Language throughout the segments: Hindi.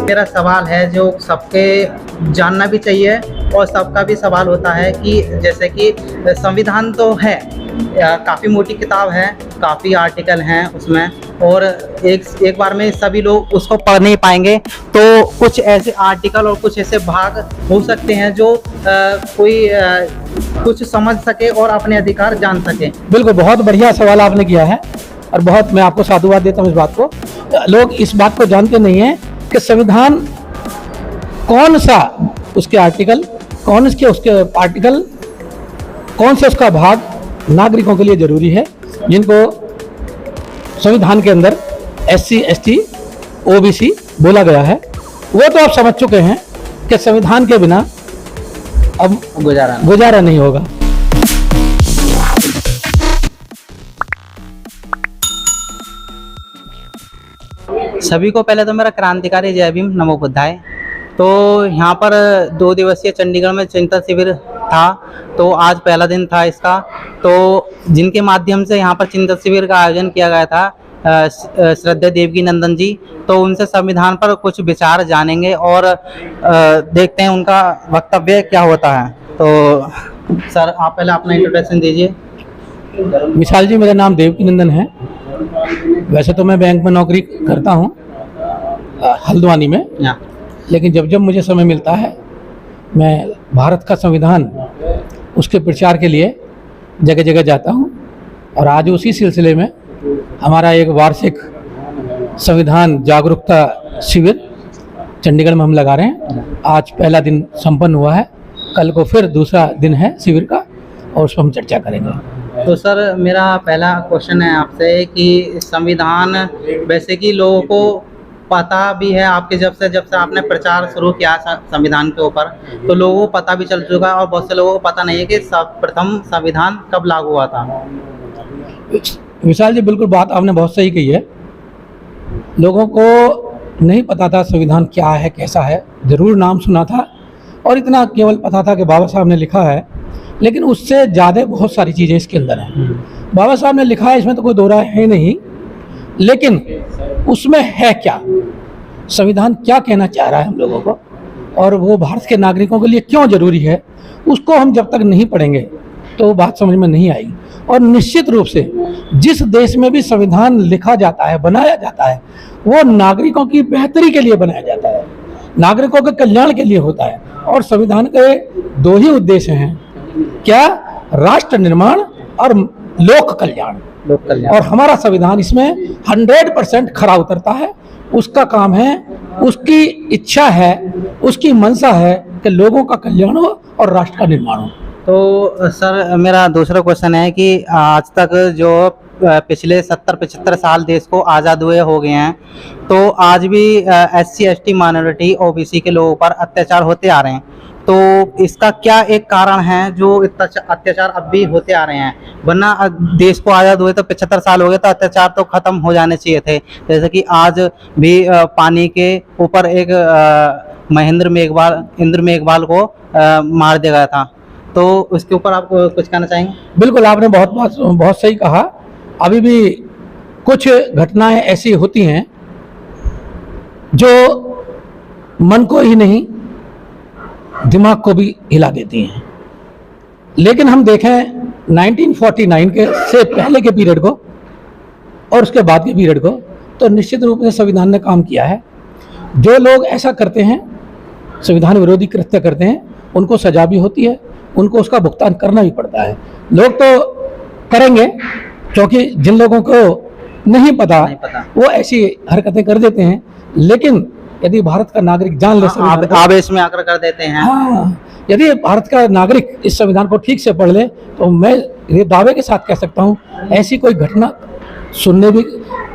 मेरा सवाल है जो सबके जानना भी चाहिए और सबका भी सवाल होता है कि जैसे कि संविधान तो है, काफ़ी मोटी किताब है, काफ़ी आर्टिकल हैं उसमें, और एक बार में सभी लोग उसको पढ़ नहीं पाएंगे, तो कुछ ऐसे आर्टिकल और कुछ ऐसे भाग हो सकते हैं जो कोई कुछ समझ सके और अपने अधिकार जान सके। बिल्कुल, बहुत बढ़िया सवाल आपने किया है और बहुत मैं आपको साधुवाद देता हूँ इस बात को। लोग इस बात को जानते नहीं हैं कि संविधान कौन सा उसके आर्टिकल, कौन से उसके आर्टिकल, कौन से उसका भाग नागरिकों के लिए जरूरी है, जिनको संविधान के अंदर SC ST OBC बोला गया है। वो तो आप समझ चुके हैं कि संविधान के बिना अब गुजारा नहीं होगा। सभी को पहले तो मेरा क्रांतिकारी जय भीम, नमो बुद्धाय। तो यहाँ पर 2 दिवसीय चंडीगढ़ में चिंतन शिविर था, तो आज पहला दिन था इसका। तो जिनके माध्यम से यहाँ पर चिंतन शिविर का आयोजन किया गया था, श्रद्धेय देवकी नंदन जी, तो उनसे संविधान पर कुछ विचार जानेंगे और देखते हैं उनका वक्तव्य क्या होता है। तो सर, आप पहले अपना इंट्रोडक्शन दीजिए। विशाल जी, मेरा नाम देवकी नंदन है। वैसे तो मैं बैंक में नौकरी करता हूँ हल्द्वानी में, लेकिन जब जब मुझे समय मिलता है मैं भारत का संविधान, उसके प्रचार के लिए जगह जगह जाता हूँ। और आज उसी सिलसिले में हमारा एक वार्षिक संविधान जागरूकता शिविर चंडीगढ़ में हम लगा रहे हैं। आज पहला दिन संपन्न हुआ है, कल को फिर दूसरा दिन है शिविर का और उस पर हम चर्चा करेंगे। तो सर, मेरा पहला क्वेश्चन है आपसे कि संविधान वैसे कि लोगों को पता भी है, आपके जब से आपने प्रचार शुरू किया संविधान के ऊपर, तो लोगों को पता भी चल चुका है और बहुत से लोगों को पता नहीं है कि प्रथम संविधान कब लागू हुआ था। विशाल जी, बिल्कुल बात आपने बहुत सही कही है। लोगों को नहीं पता था संविधान क्या है, कैसा है। ज़रूर नाम सुना था और इतना केवल पता था कि बाबा साहब ने लिखा है, लेकिन उससे ज़्यादा बहुत सारी चीज़ें इसके अंदर हैं। बाबा साहब ने लिखा है, इसमें तो कोई दो राय है नहीं, लेकिन उसमें है क्या, संविधान क्या कहना चाह रहा है हम लोगों को, और वो भारत के नागरिकों के लिए क्यों जरूरी है, उसको हम जब तक नहीं पढ़ेंगे तो वो बात समझ में नहीं आएगी। और निश्चित रूप से जिस देश में भी संविधान लिखा जाता है, बनाया जाता है, वो नागरिकों की बेहतरी के लिए बनाया जाता है, नागरिकों के कल्याण के लिए होता है। और संविधान के 2 ही उद्देश्य हैं, क्या, राष्ट्र निर्माण और लोक कल्याण। और हमारा संविधान इसमें 100% खरा उतरता है। उसका काम है, उसकी इच्छा है, उसकी मंशा है कि लोगों का कल्याण हो और राष्ट्र का निर्माण हो। तो सर, मेरा दूसरा क्वेश्चन है कि आज तक जो पिछले 70-75 साल देश को आज़ाद हुए हो गए हैं, तो आज भी SC ST माइनॉरिटी OBC के लोगों पर अत्याचार होते आ रहे हैं। तो इसका क्या एक कारण है जो इतना अत्याचार अब भी होते आ रहे हैं? वरना देश को आज़ाद हुए तो 75 साल हो गए, तो अत्याचार तो खत्म हो जाने चाहिए थे। जैसे कि आज भी पानी के ऊपर एक इंद्र मेघवाल को मार दिया गया था, तो उसके ऊपर आप कुछ कहना चाहेंगे? बिल्कुल, आपने बहुत सही कहा। अभी भी कुछ घटनाएं ऐसी होती हैं जो मन को ही नहीं, दिमाग को भी हिला देती हैं। लेकिन हम देखें 1949 के से पहले के पीरियड को और उसके बाद के पीरियड को, तो निश्चित रूप से संविधान ने काम किया है। जो लोग ऐसा करते हैं, संविधान विरोधी कृत्य करते हैं, उनको सजा भी होती है, उनको उसका भुगतान करना भी पड़ता है। लोग तो करेंगे, क्योंकि जिन लोगों को नहीं पता वो ऐसी हरकतें कर देते हैं। लेकिन यदि भारत का नागरिक जान ले, आवेश में आकर कर देते हैं। हाँ, यदि भारत का नागरिक इस संविधान को ठीक से पढ़ ले, तो मैं ये दावे के साथ कह सकता हूँ, ऐसी कोई घटना सुनने भी,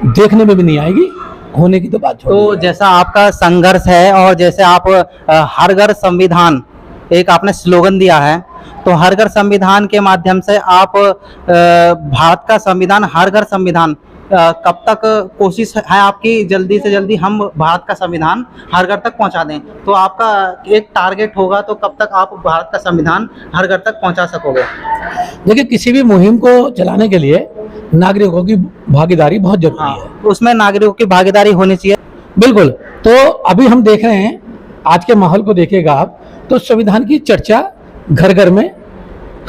देखने में भी नहीं आएगी। होने की तो बात छोड़। तो जैसा आपका संघर्ष है और जैसे आप हर घर संविधान, एक आपने स्लोगन दिया है, तो हर घर संविधान के माध्यम से आप भारत का संविधान, हर घर संविधान कब तक कोशिश है आपकी जल्दी से जल्दी हम भारत का संविधान हर घर तक पहुंचा दें? तो आपका एक टारगेट होगा, तो कब तक आप भारत का संविधान हर घर तक पहुंचा सकोगे? देखिए, किसी भी मुहिम को चलाने के लिए नागरिकों की भागीदारी बहुत जरूरी हाँ, है। उसमें नागरिकों की भागीदारी होनी चाहिए। बिल्कुल। तो अभी हम देख रहे हैं, आज के माहौल को देखिएगा आप, तो संविधान की चर्चा घर घर में,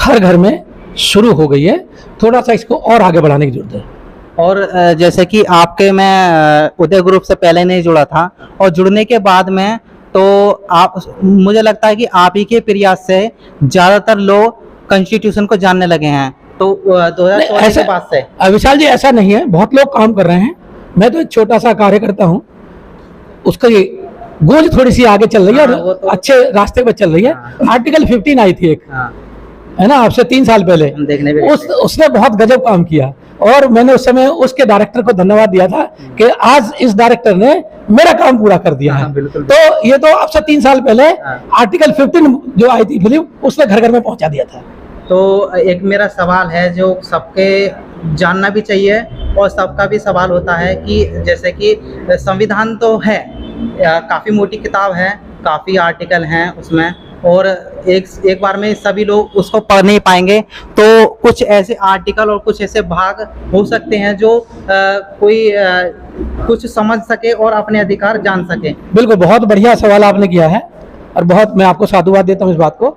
हर घर में शुरू हो गई है। थोड़ा सा इसको और आगे बढ़ाने की जरूरत है। और जैसे कि आपके मैं उदय ग्रुप से पहले नहीं जुड़ा था, और जुड़ने के बाद में तो आप, मुझे लगता है कि आप ही के प्रयास से ज़्यादातर लोग कॉन्स्टिट्यूशन को जानने लगे हैं। तो 2014 के बाद से विशाल जी, ऐसा नहीं है, बहुत लोग काम कर रहे हैं। मैं तो एक छोटा सा कार्य करता हूँ, उसका ये गूंज थोड़ी सी आगे चल रही है, हाँ, वो और तो अच्छे रास्ते पर चल रही है। आर्टिकल 15 आई थी एक, हाँ, है ना, आपसे 3 साल पहले। हम देखने भी उसने बहुत गजब काम किया, और मैंने उस समय उसके डायरेक्टर को धन्यवाद दिया था कि आज इस डायरेक्टर ने मेरा काम पूरा कर दिया है। बिल्कुल। तो ये तो अब से 3 साल पहले हाँ। आर्टिकल 15 जो आई थी फिल्म, उसने घर घर में पहुंचा दिया था। तो एक मेरा सवाल है जो सबके जानना भी चाहिए, और सबका भी सवाल होता है कि जैसे कि संविधान तो है, काफ़ी मोटी किताब है, काफ़ी आर्टिकल हैं उसमें, और एक बार में सभी लोग उसको पढ़ नहीं पाएंगे। तो कुछ ऐसे आर्टिकल और कुछ ऐसे भाग हो सकते हैं जो कोई कुछ समझ सके और अपने अधिकार जान सके। बिल्कुल, बहुत बढ़िया सवाल आपने किया है, और बहुत मैं आपको साधुवाद देता हूँ इस बात को।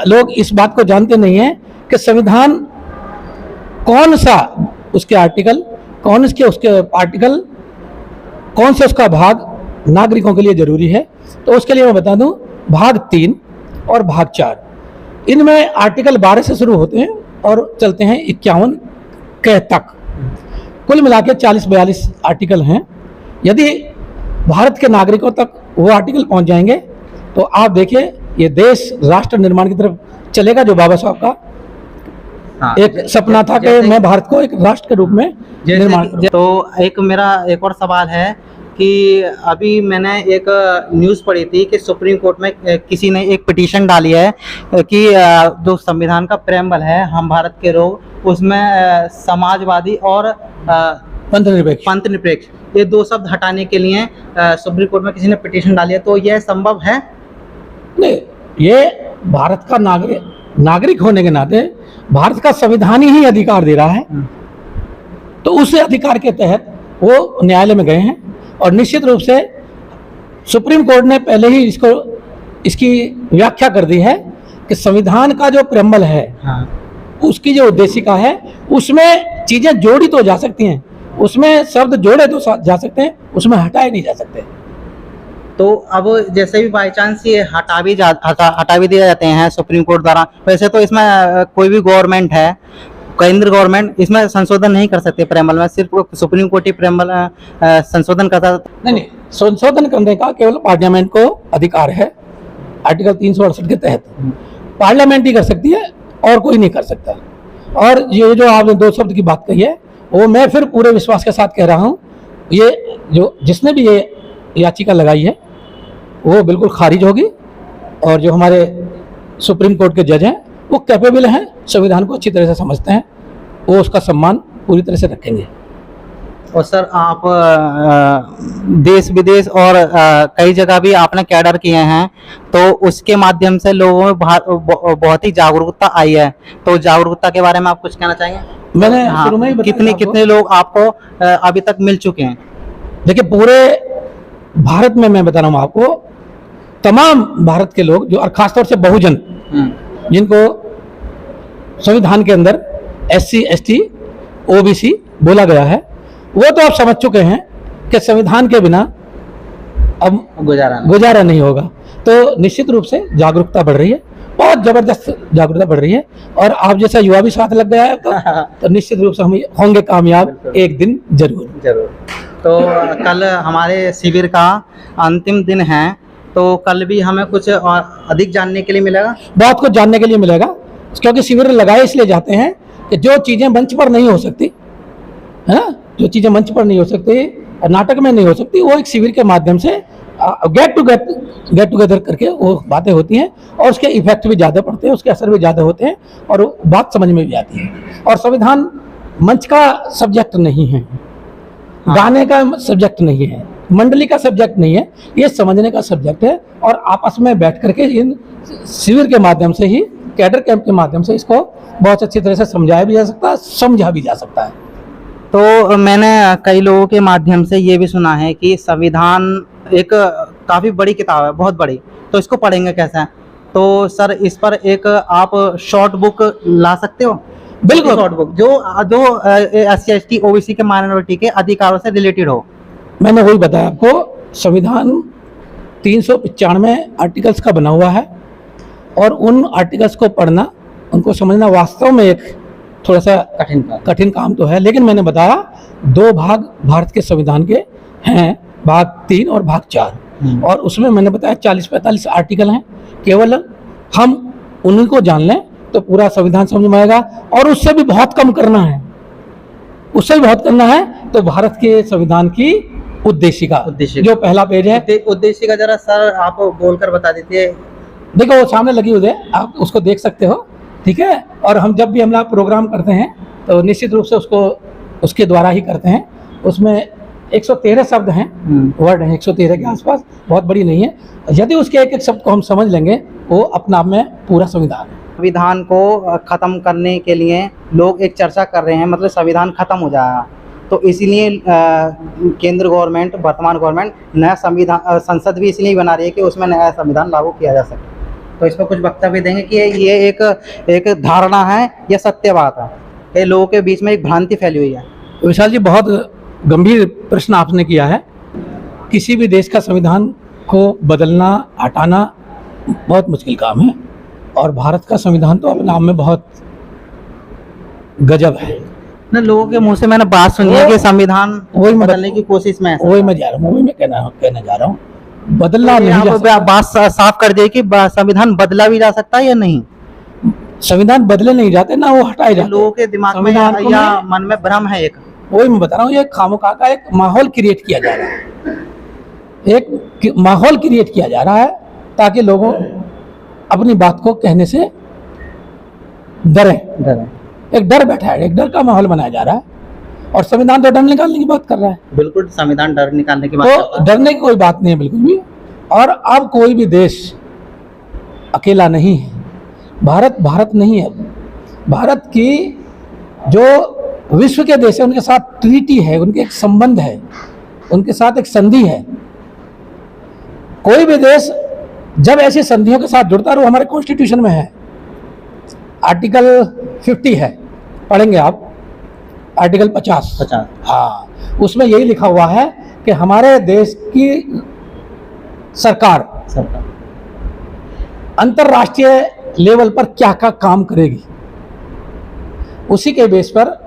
लोग इस बात को जानते नहीं है कि संविधान कौन सा उसके आर्टिकल, कौन से उसके आर्टिकल, कौन से उसका भाग नागरिकों के लिए जरूरी है। तो उसके लिए मैं बता दूं, भाग 3 और भाग 4, इनमें आर्टिकल 12 से शुरू होते हैं और चलते हैं 51 के तक। कुल मिला के 40-42 आर्टिकल हैं। यदि भारत के नागरिकों तक वो आर्टिकल पहुंच जाएंगे, तो आप देखिए, ये देश राष्ट्र निर्माण की तरफ चलेगा, जो बाबा साहब का एक सपना था कि मैं भारत को एक राष्ट्र के रूप में निर्माण। तो एक मेरा एक और सवाल है कि अभी मैंने एक न्यूज़ पढ़ी थी कि सुप्रीम कोर्ट में किसी ने एक पिटीशन डाली है कि जो संविधान का प्रेम्बल है हम भारत के लोग, उसमें समाजवादी और पंथनिरपेक्ष ये 2 शब्द हटाने के लिए सुप्रीम कोर्ट में किसी ने पिटीशन डाली है। तो यह संभव है? नहीं, ये भारत का नागरिक होने के नाते भारत का संविधान ही अधिकार दे रहा है। तो उस अधिकार के तहत वो न्यायालय में गए हैं, और निश्चित रूप से सुप्रीम कोर्ट ने पहले ही इसकी व्याख्या कर दी है कि संविधान का जो प्रेम्बल है, हाँ, उसकी जो उद्देशिका है, उसमें चीजें जोड़ी तो जा सकती हैं, उसमें शब्द जोड़े तो जा सकते हैं, उसमें हटाए नहीं जा सकते। तो अब जैसे भी बाई चांस ये हटा भी दिए जाते हैं सुप्रीम कोर्ट द्वारा, वैसे तो इसमें कोई भी गवर्नमेंट है, केंद्र गवर्नमेंट इसमें संशोधन नहीं कर सकते प्रेम्बल में, सिर्फ सुप्रीम कोर्ट ही प्रेम्बल संशोधन करता। नहीं, संशोधन करने का केवल पार्लियामेंट को अधिकार है। आर्टिकल 368 के तहत पार्लियामेंट ही कर सकती है, और कोई नहीं कर सकता। और ये जो आपने 2 शब्द की बात कही है, वो मैं फिर पूरे विश्वास के साथ कह रहा हूँ, ये जो जिसने भी ये याचिका लगाई है वो बिल्कुल खारिज होगी। और जो हमारे सुप्रीम कोर्ट के जज हैं, वो कैपेबल हैं, संविधान को अच्छी तरह से समझते हैं, वो उसका सम्मान पूरी तरह से रखेंगे। और सर, आप देश विदेश और कई जगह भी आपने कैडर किए हैं, तो उसके माध्यम से लोगों में बहुत ही जागरूकता आई है। तो जागरूकता के बारे में आप कुछ कहना चाहेंगे? मैंने हाँ, शुरू में ही बताया कितने लोग आपको अभी तक मिल चुके हैं? देखिए, पूरे भारत में मैं बता रहा हूँ आपको, तमाम भारत के लोग जो, और खासतौर से बहुजन, जिनको संविधान के अंदर SC ST OBC बोला गया है, वो तो आप समझ चुके हैं कि संविधान के बिना अब गुजारा नहीं होगा। तो निश्चित रूप से जागरूकता बढ़ रही है, बहुत जबरदस्त जागरूकता बढ़ रही है, और आप जैसा युवा भी साथ लग गया है तो निश्चित रूप से हम होंगे कामयाब एक दिन जरूर। तो कल हमारे शिविर का अंतिम दिन है, तो कल भी हमें कुछ और अधिक जानने के लिए मिलेगा? बहुत कुछ जानने के लिए मिलेगा, क्योंकि शिविर लगाए इसलिए जाते हैं कि जो चीज़ें मंच पर नहीं हो सकती, है ना, जो चीज़ें मंच पर नहीं हो सकती, नाटक में नहीं हो सकती, वो एक शिविर के माध्यम से गेट टुगेदर करके वो बातें होती हैं, और उसके इफेक्ट भी ज़्यादा पड़ते हैं, उसके असर भी ज़्यादा होते हैं, और बात समझ में भी आती है। और संविधान मंच का सब्जेक्ट नहीं है, गाने का सब्जेक्ट नहीं है, मंडली का सब्जेक्ट नहीं है, ये समझने का सब्जेक्ट है। और आपस में बैठ करके इन शिविर के माध्यम से ही, कैडर कैंप के माध्यम से इसको बहुत अच्छी तरह से समझाया भी जा सकता है, समझा भी जा सकता है। तो मैंने कई लोगों के माध्यम से ये भी सुना है कि संविधान एक काफ़ी बड़ी किताब है, बहुत बड़ी, तो इसको पढ़ेंगे कैसे? तो सर इस पर एक आप शॉर्ट बुक ला सकते हो? बिल्कुल। शॉर्ट बुक जो जो SC/ST OBC के माइनॉरिटी के अधिकारों से रिलेटेड हो। मैंने वही बताया आपको, संविधान 395 आर्टिकल्स का बना हुआ है और उन आर्टिकल्स को पढ़ना, उनको समझना वास्तव में एक थोड़ा सा कठिन काम तो है। लेकिन मैंने बताया 2 भाग भारत के संविधान के हैं, भाग 3 और भाग 4, और उसमें मैंने बताया 40-45 आर्टिकल हैं। केवल हम उन्हीं को जान लें तो पूरा संविधान समझ में आएगा, और उससे भी बहुत कम करना है, उससे भी बहुत करना है तो भारत के संविधान की उद्देशिका जो पहला पेज है। उद्देशिका जरा सर आप बोलकर बता दीजिए। देखो वो सामने लगी हुई है, आप उसको देख सकते हो, ठीक है। और हम जब भी हम लोग प्रोग्राम करते हैं तो निश्चित रूप से उसको उसके द्वारा ही करते हैं। उसमें 113 शब्द हैं, वर्ड हैं 113 के आसपास, बहुत बड़ी नहीं है। यदि उसके एक एक शब्द को हम समझ लेंगे, वो अपना आप में पूरा संविधान है। संविधान को ख़त्म करने के लिए लोग एक चर्चा कर रहे हैं, मतलब संविधान ख़त्म हो जाएगा, तो इसीलिए केंद्र गवर्नमेंट, वर्तमान गवर्नमेंट नया संविधान, संसद भी इसलिए बना रही है कि उसमें नया संविधान लागू किया जा सके। तो इस पर कुछ वक्तव्य देंगे कि ये एक धारणा है या सत्य बात है? ये लोगों के बीच में एक भ्रांति फैली हुई है। विशाल जी, बहुत गंभीर प्रश्न आपने किया है। किसी भी देश का संविधान को बदलना, हटाना बहुत मुश्किल काम है, और भारत का संविधान तो अपने आप में बहुत गजब है ना। लोगों के मुंह से मैंने बात सुनी है कि संविधान वही मैं बदलने की कोशिश में है। वही मैं जा रहा हूँ, वही मैं कहने जा रहा हूँ, बदलना नहीं जा सकता। आप बात साफ कर दिए कि संविधान बदला भी जा सकता है या नहीं? संविधान बदले नहीं जाते ना, वो हटाए जाते। लोगों के दिमाग में या मन में भ्रम है एक, वही मैं बता रहा हूँ, ये खामोखा का एक माहौल क्रिएट किया जा रहा है, एक माहौल क्रिएट किया जा रहा है ताकि लोगों अपनी बात को कहने से डरें। एक डर बैठा है, एक डर का माहौल बनाया जा रहा है, और संविधान तो डर निकालने की बात कर रहा है। बिल्कुल, संविधान डर निकालने की बात कर रहा तो है। डरने की कोई बात नहीं है बिल्कुल भी। और अब कोई भी देश अकेला नहीं है, भारत नहीं है। भारत की जो विश्व के देश है उनके साथ ट्रीटी है, उनके एक संबंध है, उनके साथ एक संधि है। कोई भी देश जब ऐसी संधियों के साथ जुड़ता है, वो हमारे कॉन्स्टिट्यूशन में है, आर्टिकल 50 है, पढ़ेंगे आप, आर्टिकल 50। हाँ, उसमें यही लिखा हुआ है कि हमारे देश की सरकार अंतर्राष्ट्रीय लेवल पर क्या क्या काम करेगी, उसी के बेस पर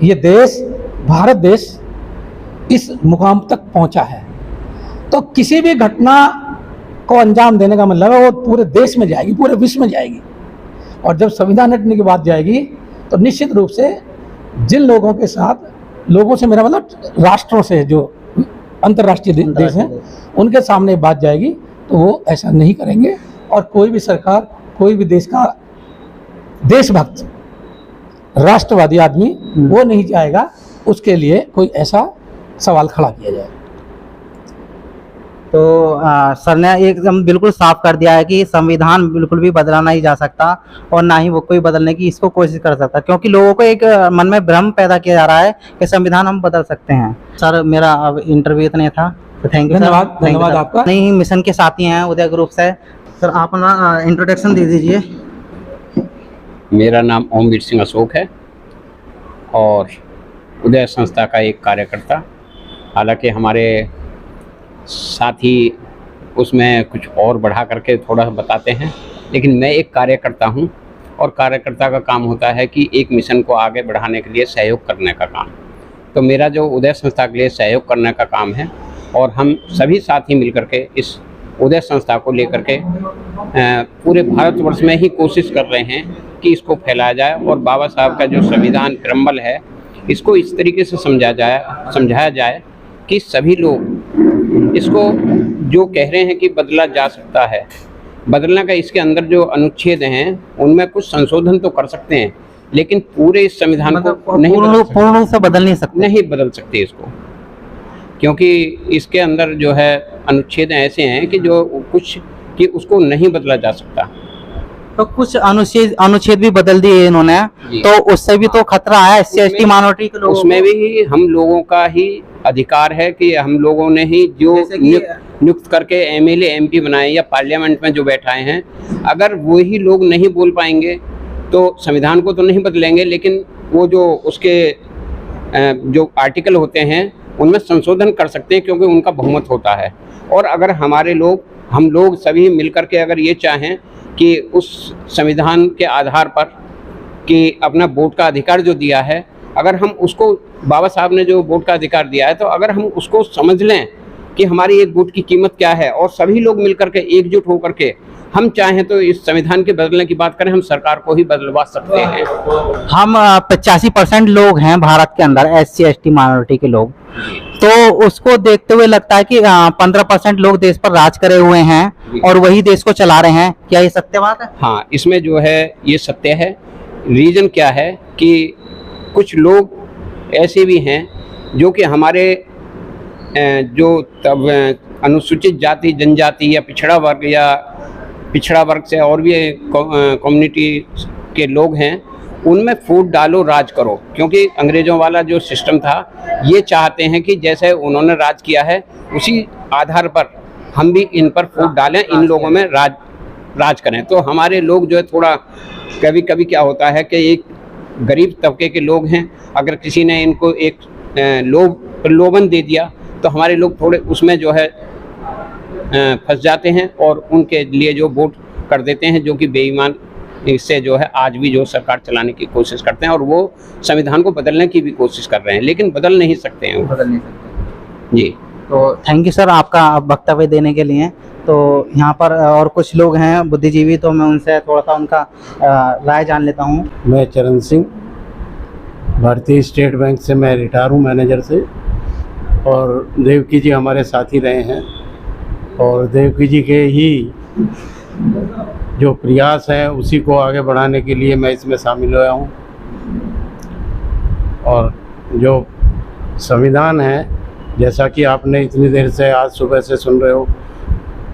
ये देश, भारत देश इस मुकाम तक पहुंचा है। तो किसी भी घटना को अंजाम देने का मतलब है वो पूरे देश में जाएगी, पूरे विश्व में जाएगी। और जब संविधान हटने की बात जाएगी तो निश्चित रूप से जिन लोगों के साथ, लोगों से मेरा मतलब राष्ट्रों से, जो अंतर्राष्ट्रीय देश हैं, उनके सामने बात जाएगी तो वो ऐसा नहीं करेंगे। और कोई भी सरकार, कोई भी देश का देशभक्त, राष्ट्रवादी आदमी वो नहीं चाहेगा उसके लिए कोई ऐसा सवाल खड़ा किया जाए। तो सर ने एकदम बिल्कुल साफ कर दिया है कि संविधान बिल्कुल भी बदला नहीं जा सकता, और ना ही वो कोई बदलने की इसको कोशिश कर सकता, क्योंकि लोगों को एक मन में भ्रम पैदा किया जा रहा है कि संविधान हम बदल सकते हैं। सर मेरा अब इंटरव्यू इतने था, तो थैंक यू। धन्यवाद आपका। नहीं, मिशन के साथी हैं उदय ग्रुप से। सर आप अपना इंट्रोडक्शन दे दीजिए। मेरा नाम ओमवीर सिंह अशोक है और उदय संस्था का एक कार्यकर्ता। हालांकि हमारे साथी उसमें कुछ और बढ़ा करके थोड़ा बताते हैं, लेकिन मैं एक कार्यकर्ता हूं, और कार्यकर्ता का काम होता है कि एक मिशन को आगे बढ़ाने के लिए सहयोग करने का काम। तो मेरा जो उदय संस्था के लिए सहयोग करने का काम है, और हम सभी साथी मिलकर के इस उदय संस्था को लेकर के पूरे भारतवर्ष में ही कोशिश कर रहे हैं कि इसको फैलाया जाए, और बाबा साहब का जो संविधान प्रेम्बल है इसको इस तरीके से समझाया जाए कि सभी लोग इसको जो कह रहे हैं कि बदला जा सकता है, बदलने का इसके अंदर जो अनुच्छेद हैं उनमें कुछ संशोधन तो कर सकते हैं, लेकिन पूरे इस संविधान को नहीं पूर्ण रूप से बदल नहीं सकते। नहीं बदल सकते इसको। क्योंकि इसके अंदर जो है अनुच्छेद ऐसे हैं कि जो कुछ कि उसको नहीं बदला जा सकता। तो कुछ अनुच्छेद भी बदल दिए इन्होंने, जी। तो उससे भी तो खतरा है SC ST माइनॉरिटी के लोगों उसमें भी हम लोगों का ही अधिकार है कि हम लोगों ने ही जो जैसे कि- नियुक्त करके MLA MP बनाए या पार्लियामेंट में जो बैठाए हैं, अगर वही लोग नहीं बोल पाएंगे तो संविधान को तो नहीं बदलेंगे, लेकिन वो जो उसके जो आर्टिकल होते हैं उनमें संशोधन कर सकते हैं, क्योंकि उनका बहुमत होता है। और अगर हम लोग सभी मिलकर के अगर ये चाहें कि उस संविधान के आधार पर कि अपना वोट का अधिकार जो दिया है, अगर हम उसको, बाबा साहब ने जो वोट का अधिकार दिया है, तो अगर हम उसको समझ लें कि हमारी एक वोट की कीमत क्या है और सभी लोग मिलकर के एकजुट होकर के हम चाहें तो इस संविधान के बदलने की बात करें, हम सरकार को ही बदलवा सकते हैं। हम 85% लोग हैं भारत के अंदर SC ST माइनॉरिटी के लोग, तो उसको देखते हुए लगता है कि 15% लोग देश पर राज करे हुए हैं और वही देश को चला रहे हैं। क्या ये सत्य बात है? हाँ, इसमें जो है ये सत्य है। रीजन क्या है कि कुछ लोग ऐसे भी हैं जो कि हमारे जो तब अनुसूचित जाति जनजाति या पिछड़ा वर्ग से और भी कम्युनिटी के लोग हैं, उनमें फूट डालो राज करो, क्योंकि अंग्रेजों वाला जो सिस्टम था ये चाहते हैं कि जैसे उन्होंने राज किया है उसी आधार पर हम भी इन पर फूट डालें, इन लोगों में राज करें। तो हमारे लोग जो है थोड़ा कभी कभी क्या होता है कि एक गरीब तबके के लोग हैं, अगर किसी ने इनको एक प्रलोभन दे दिया तो हमारे लोग थोड़े उसमें जो है फंस जाते हैं और उनके लिए जो वोट कर देते हैं, जो कि बेईमान इससे जो है आज भी जो सरकार चलाने की कोशिश करते हैं और वो संविधान को बदलने की भी कोशिश कर रहे हैं, लेकिन बदल नहीं सकते हैं। बदल नहीं सकते। जी, तो थैंक यू सर आपका वक्तव्य देने के लिए। तो यहाँ पर और कुछ लोग हैं बुद्धिजीवी, तो मैं उनसे थोड़ा सा उनका राय जान लेता हूँ। मैं चरण सिंह, भारतीय स्टेट बैंक से मैं रिटायर हूँ मैनेजर से, और देवकी जी हमारे साथी रहे हैं और देवकी जी के ही जो प्रयास हैं उसी को आगे बढ़ाने के लिए मैं इसमें शामिल हुआ हूँ। और जो संविधान है, जैसा कि आपने इतनी देर से आज सुबह से सुन रहे हो,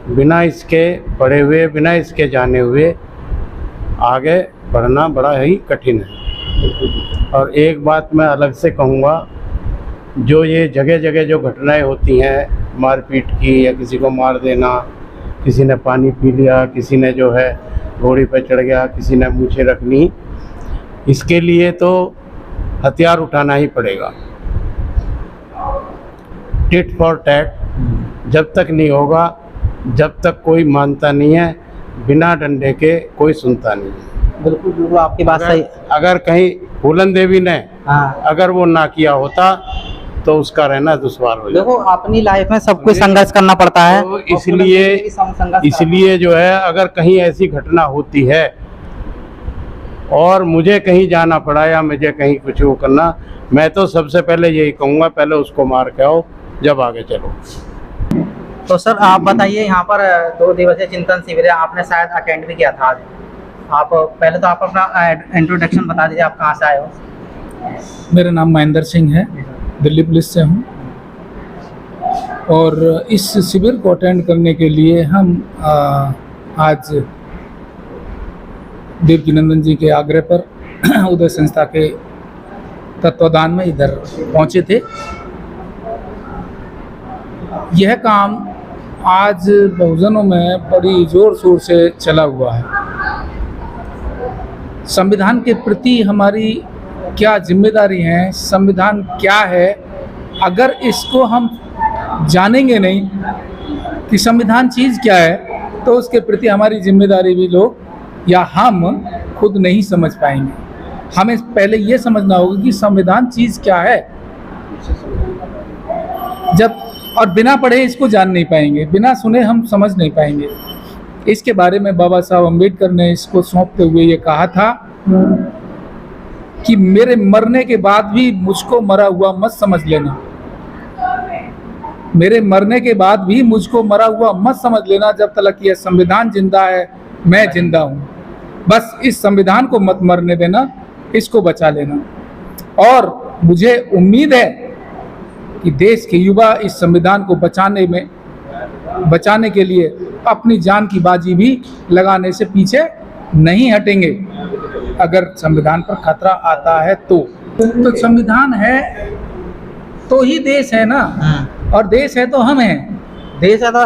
बिना इसके पढ़े हुए, बिना इसके जाने हुए आगे बढ़ना बड़ा ही कठिन है। और एक बात मैं अलग से कहूँगा, जो ये जगह जगह जो घटनाएं होती हैं मारपीट की या किसी को मार देना, किसी ने पानी पी लिया, किसी ने जो है घोड़ी पर चढ़ गया, किसी ने मूछें रख ली, इसके लिए तो हथियार उठाना ही पड़ेगा। टिट फॉर टैट जब तक नहीं होगा, जब तक कोई मानता नहीं है, बिना डंडे के कोई सुनता नहीं है। बिल्कुल बिल्कुल आपकी बात सही। अगर कहीं फूलन देवी ने हाँ, अगर वो ना किया होता तो उसका रहना दुश्वार हो जाता। देखो अपनी लाइफ में सब कुछ संघर्ष करना पड़ता है, तो इसलिए जो है अगर कहीं ऐसी घटना होती है और मुझे कहीं जाना पड़ा या मुझे कहीं कुछ वो करना, मैं तो सबसे पहले यही कहूँगा, पहले उसको मार के आओ, जब आगे चलो। तो सर आप बताइए, यहाँ पर 2 दिवसीय चिंतन शिविर है, आपने शायद अटेंड भी किया था आज। आप पहले तो आप अपना इंट्रोडक्शन बता दीजिए, आप कहाँ से आए हो? मेरा नाम महेंद्र सिंह है, दिल्ली पुलिस से हूँ। और इस शिविर को अटेंड करने के लिए हम आज देवकीनंदन जी के आग्रह पर उदय संस्था के तत्वाधान में इधर पहुँचे थे। यह काम आज बहुजनों में बड़ी जोर शोर से चला हुआ है। संविधान के प्रति हमारी क्या जिम्मेदारी है, संविधान क्या है, अगर इसको हम जानेंगे नहीं कि संविधान चीज़ क्या है, तो उसके प्रति हमारी जिम्मेदारी भी लोग या हम खुद नहीं समझ पाएंगे। हमें पहले ये समझना होगा कि संविधान चीज़ क्या है, जब और बिना पढ़े इसको जान नहीं पाएंगे, बिना सुने हम समझ नहीं पाएंगे। इसके बारे में बाबा साहब अम्बेडकर ने इसको सौंपते हुए ये कहा था कि मेरे मरने के बाद भी मुझको मरा हुआ मत समझ लेना, मेरे मरने के बाद भी मुझको मरा हुआ मत समझ लेना, जब तक यह संविधान जिंदा है मैं जिंदा हूँ। बस इस संविधान को मत मरने देना, इसको बचा लेना। और मुझे उम्मीद है कि देश के युवा इस संविधान को बचाने के लिए अपनी जान की बाजी भी लगाने से पीछे नहीं हटेंगे अगर संविधान पर खतरा आता है तो संविधान है तो ही देश है ना, और देश है तो हम हैं, देश है तो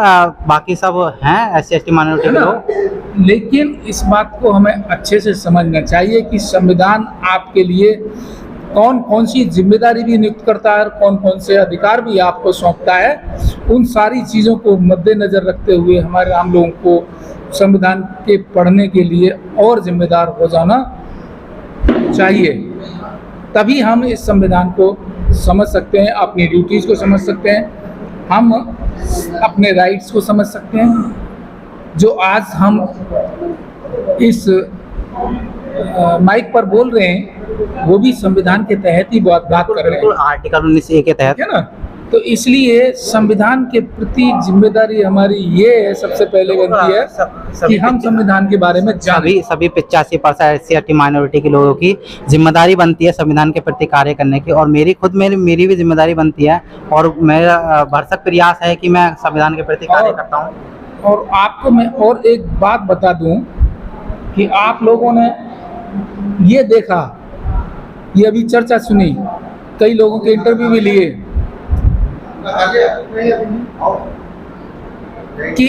बाकी सब हैं SC/ST माइनॉरिटी है के ना? लोग। लेकिन इस बात को हमें अच्छे से समझना चाहिए कि संविधान आपके लिए कौन कौन सी जिम्मेदारी भी नियुक्त करता है और कौन कौन से अधिकार भी आपको सौंपता है। उन सारी चीज़ों को मद्देनज़र रखते हुए हमारे आम लोगों को संविधान के पढ़ने के लिए और जिम्मेदार हो जाना चाहिए, तभी हम इस संविधान को समझ सकते हैं, अपनी ड्यूटीज़ को समझ सकते हैं, हम अपने राइट्स को समझ सकते हैं। जो आज हम इस माइक पर बोल रहे हैं वो भी संविधान के तहत ही बात कर रहे हैं, आर्टिकल 19A के तहत, है ना? तो इसलिए संविधान के प्रति जिम्मेदारी हमारी ये है, सबसे पहले बनती है कि हम संविधान के बारे में जानें। सभी 85% SC/ST माइनॉरिटी के लोगों की जिम्मेदारी बनती है संविधान के प्रति कार्य करने की, और मेरी भी जिम्मेदारी बनती है, और मेरा भरसक प्रयास है कि मैं संविधान के प्रति कार्य करता हूँ। और आपको मैं और एक बात बता दूं कि आप लोगों ने ये देखा, ये अभी चर्चा सुनी, कई लोगों के इंटरव्यू भी लिए कि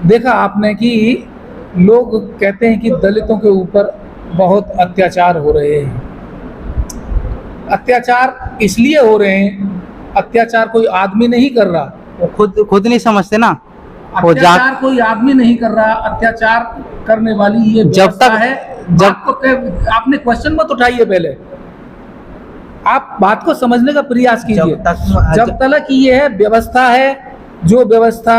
देखा आपने कि लोग कहते हैं कि दलितों के ऊपर बहुत अत्याचार हो रहे हैं। अत्याचार इसलिए हो रहे हैं, अत्याचार कोई आदमी नहीं कर रहा, वो खुद नहीं समझते ना, वो अत्याचार कोई आदमी नहीं कर रहा, अत्याचार करने वाली ये व्यवस्था है। आपने क्वेश्चन मत उठाइए, पहले आप बात को समझने का प्रयास कीजिए। जब तक ये है व्यवस्था है, जो व्यवस्था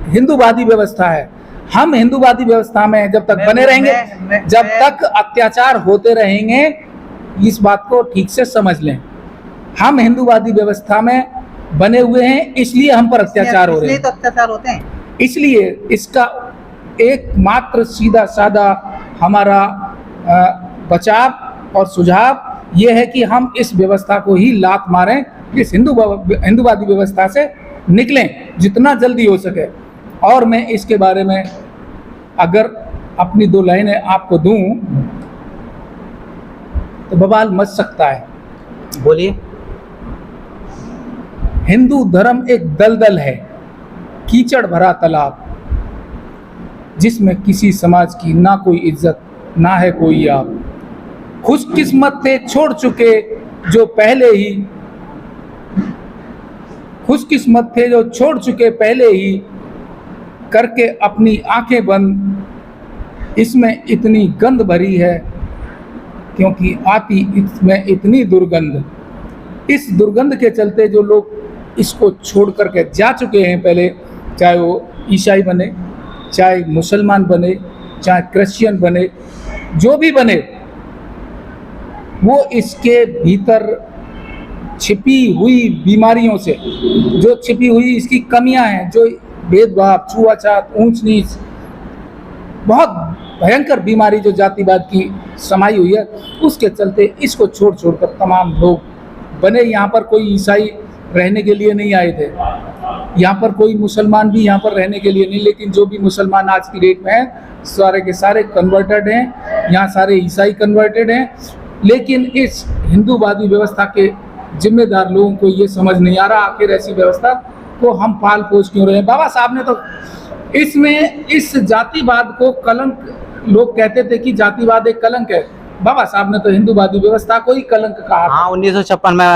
हिंदूवादी व्यवस्था है, हम हिंदूवादी व्यवस्था में जब तक बने रहेंगे, जब तक अत्याचार होते रहेंगे, इस बात को ठीक से समझ लें। हम हिंदूवादी व्यवस्था में बने हुए हैं, इसलिए हम पर अत्याचार हो रहे हैं, तो अत्याचार होते हैं। इसलिए इसका एकमात्र सीधा साधा हमारा बचाव और सुझाव ये है कि हम इस व्यवस्था को ही लात मारें, इस हिंदूवादी व्यवस्था से निकलें जितना जल्दी हो सके। और मैं इसके बारे में अगर अपनी 2 लाइनें आपको दूं तो बवाल मच सकता है। बोलिए। हिंदू धर्म एक दलदल है, कीचड़ भरा तालाब, जिसमें किसी समाज की ना कोई इज्जत ना है कोई आप। खुशकिस्मत थे छोड़ चुके जो पहले ही, खुशकिस्मत थे जो छोड़ चुके पहले ही, करके अपनी आंखें बंद। इसमें इतनी गंद भरी है क्योंकि आती इसमें इतनी दुर्गंध। इस दुर्गंध के चलते जो लोग इसको छोड़ करके जा चुके हैं पहले, चाहे वो ईसाई बने, चाहे मुसलमान बने, चाहे क्रिश्चियन बने, जो भी बने, वो इसके भीतर छिपी हुई बीमारियों से, जो छिपी हुई इसकी कमियां हैं, जो भेदभाव, छुआछूत, ऊंच नीच, बहुत भयंकर बीमारी जो जातिवाद की समाई हुई है, उसके चलते इसको छोड़ छोड़कर तमाम लोग बने। यहाँ पर कोई ईसाई रहने के लिए नहीं आए थे, यहाँ पर कोई मुसलमान भी यहाँ पर रहने के लिए नहीं, लेकिन जो भी मुसलमान आज की डेट में हैं सारे के सारे कन्वर्टेड हैं, यहाँ सारे ईसाई कन्वर्टेड हैं। लेकिन इस हिंदूवादी व्यवस्था के जिम्मेदार लोगों को ये समझ नहीं आ रहा आखिर ऐसी व्यवस्था को हम पाल पोस क्यों रहे हैं। बाबा साहब ने तो इसमें इस जातिवाद को कलंक, लोग कहते थे कि जातिवाद एक कलंक है, बाबा साहब ने तो हिंदूवादी व्यवस्था को ही कलंक कहा। हाँ, 1956 में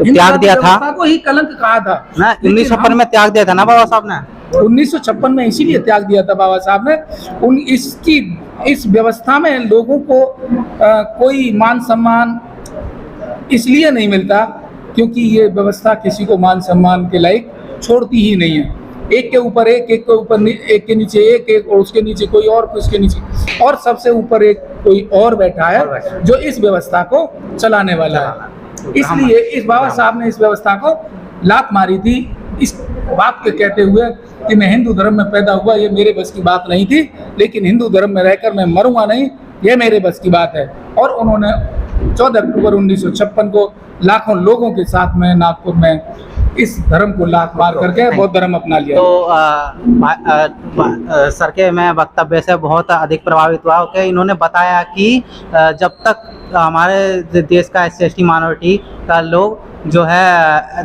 त्याग दिया था, को ही कलंक कहा था ना, 1956 में त्याग दिया था ना बाबा साहब ने। 1956 में इसीलिए त्याग दिया था बाबा साहब ने। इस व्यवस्था में लोगों को कोई मान सम्मान इसलिए नहीं मिलता क्योंकि ये व्यवस्था किसी को मान सम्मान के लायक छोड़ती ही नहीं है। एक के ऊपर एक, एक के ऊपर एक के नीचे एक, और उसके नीचे कोई और, उसके नीचे और, सबसे ऊपर एक कोई और बैठा है जो इस व्यवस्था को चलाने वाला है। इसलिए इस बाबा साहब ने इस व्यवस्था को लात मारी थी, इस बात के कहते हुए कि मैं हिंदू धर्म में पैदा हुआ, ये मेरे बस की बात नहीं थी, लेकिन हिंदू धर्म में रहकर मैं मरूंगा नहीं, ये मेरे बस की बात है। और उन्होंने 14 अक्टूबर 1956 को लाखों लोगों के साथ में नागपुर में इस धर्म को लात मार करके बौद्ध धर्म अपना लिया। तो सर के मैं वक्तव्य से बहुत अधिक प्रभावित हुआ कि इन्होंने बताया कि जब तक हमारे देश का SC/ST माइनॉरिटी का लोग जो है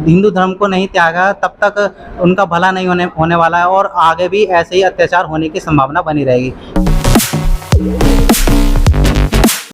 हिंदू धर्म को नहीं त्यागा तब तक उनका भला नहीं होने वाला है और आगे भी ऐसे ही अत्याचार होने की संभावना बनी रहेगी।